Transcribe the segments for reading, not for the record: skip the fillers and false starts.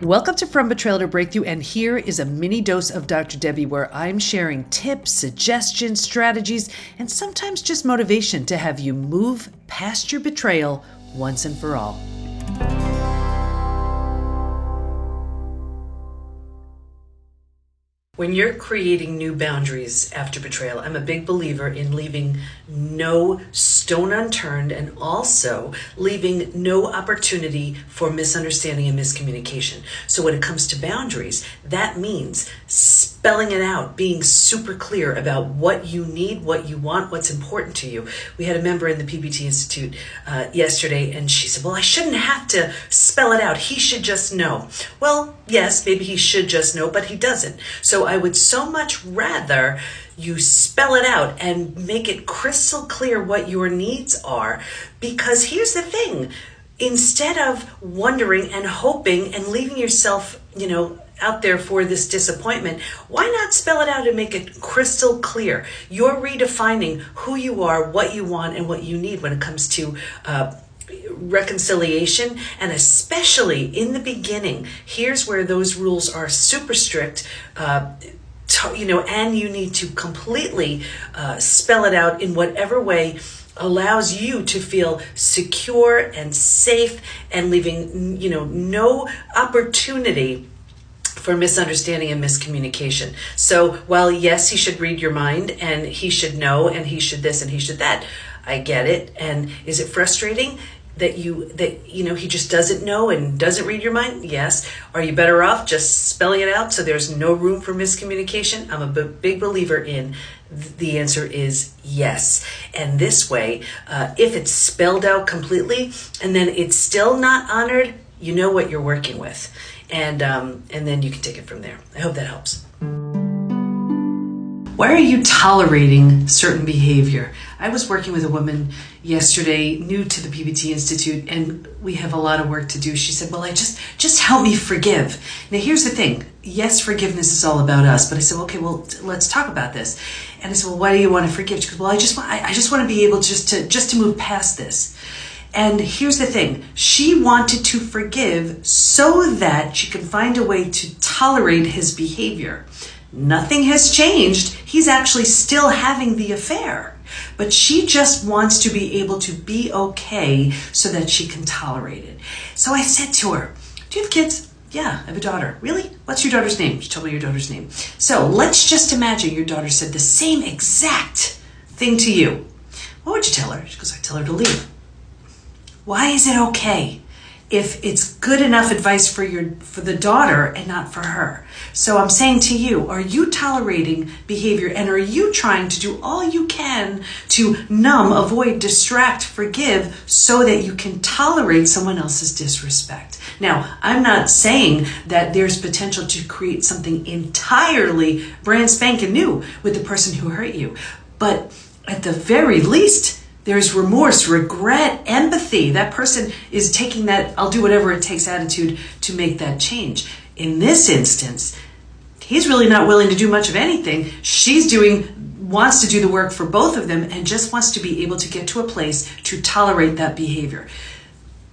Welcome to From Betrayal to Breakthrough, and here is a mini dose of Dr. Debi where I'm sharing tips, suggestions, strategies, and sometimes just motivation to have you move past your betrayal once and for all. When you're creating new boundaries after betrayal, I'm a big believer in leaving no stone unturned and also leaving no opportunity for misunderstanding and miscommunication. So when it comes to boundaries, that means spelling it out, being super clear about what you need, what you want, what's important to you. We had a member in the PBT Institute yesterday, and she said, well, I shouldn't have to spell it out. He should just know. Well, yes, maybe he should just know, but he doesn't. So I would so much rather you spell it out and make it crystal clear what your needs are, because here's the thing. Instead of wondering and hoping and leaving yourself, out there for this disappointment, why not spell it out and make it crystal clear? You're redefining who you are, what you want, and what you need when it comes to reconciliation, and especially in the beginning. Here's where those rules are super strict, and you need to completely spell it out in whatever way allows you to feel secure and safe and leaving, no opportunity for misunderstanding and miscommunication. So while yes, he should read your mind and he should know and he should this and he should that, I get it. And is it frustrating that he just doesn't know and doesn't read your mind? Yes. Are you better off just spelling it out so there's no room for miscommunication? I'm a big believer in the answer is yes. And this way, if it's spelled out completely and then it's still not honored, you know what you're working with. And then you can take it from there. I hope that helps. Why are you tolerating certain behavior? I was working with a woman yesterday, new to the PBT Institute, and we have a lot of work to do. She said, well, just help me forgive. Now, here's the thing. Yes, forgiveness is all about us. But I said, okay, well, let's talk about this. And I said, well, why do you want to forgive? She goes, well, I just want to be able just to move past this. And here's the thing. She wanted to forgive so that she can find a way to tolerate his behavior. Nothing has changed. He's actually still having the affair. But she just wants to be able to be okay so that she can tolerate it. So I said to her, do you have kids? Yeah, I have a daughter. Really? What's your daughter's name? She told me your daughter's name. So let's just imagine your daughter said the same exact thing to you. What would you tell her? She goes, I'd tell her to leave. Why is it okay if it's good enough advice for the daughter and not for her? So I'm saying to you, are you tolerating behavior, and are you trying to do all you can to numb, avoid, distract, forgive so that you can tolerate someone else's disrespect? Now, I'm not saying that there's potential to create something entirely brand spanking new with the person who hurt you, but at the very least, there's remorse, regret, empathy. That person is taking that I'll do whatever it takes attitude to make that change. In this instance, he's really not willing to do much of anything. Wants to do the work for both of them and just wants to be able to get to a place to tolerate that behavior.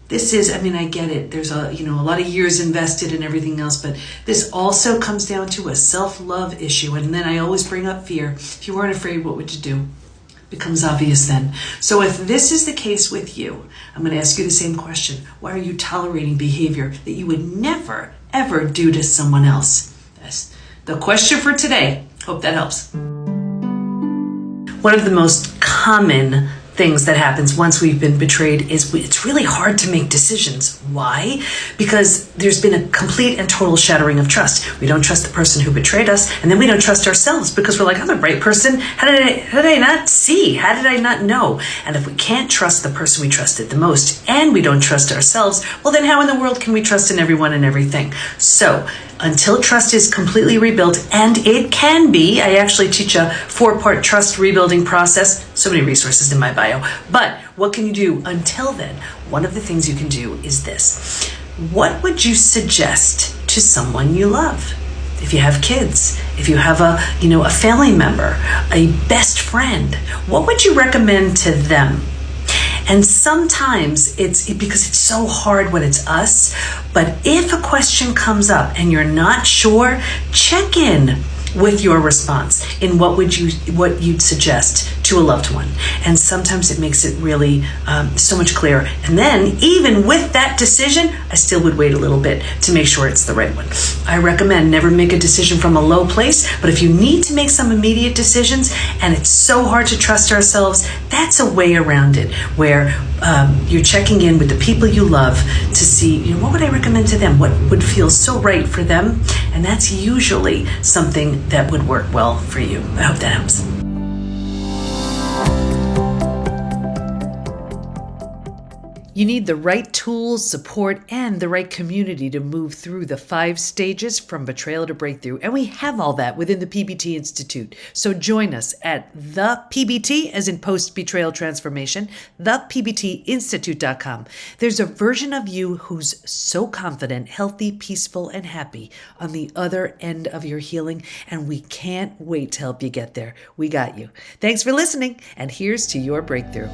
I get it. There's a lot of years invested and everything else, but this also comes down to a self-love issue. And then I always bring up fear. If you weren't afraid, what would you do? Becomes obvious then. So if this is the case with you, I'm going to ask you the same question. Why are you tolerating behavior that you would never, ever do to someone else? That's the question for today. Hope that helps. One of the most common things that happens once we've been betrayed is it's really hard to make decisions. Why? Because there's been a complete and total shattering of trust. We don't trust the person who betrayed us, and then we don't trust ourselves because we're like, I'm the right person. How did I not see? How did I not know? And if we can't trust the person we trusted the most, and we don't trust ourselves, well, then how in the world can we trust in everyone and everything? So until trust is completely rebuilt, and it can be, I actually teach a 4-part trust rebuilding process. So many resources in my bio. But what can you do until then? One of the things you can do is this. What would you suggest to someone you love? If you have kids, if you have a family member, a best friend, what would you recommend to them? And sometimes it's because it's so hard when it's us. But if a question comes up and you're not sure, check in with your response in what you'd suggest to a loved one. And sometimes it makes it really so much clearer. And then even with that decision, I still would wait a little bit to make sure it's the right one. I recommend never make a decision from a low place, but if you need to make some immediate decisions and it's so hard to trust ourselves, that's a way around it, where you're checking in with the people you love to see, what would I recommend to them? What would feel so right for them? And that's usually something that would work well for you. I hope that helps. You need the right tools, support, and the right community to move through the 5 stages from betrayal to breakthrough. And we have all that within the PBT Institute. So join us at the PBT, as in post-betrayal transformation, thepbtinstitute.com. There's a version of you who's so confident, healthy, peaceful, and happy on the other end of your healing. And we can't wait to help you get there. We got you. Thanks for listening. And here's to your breakthrough.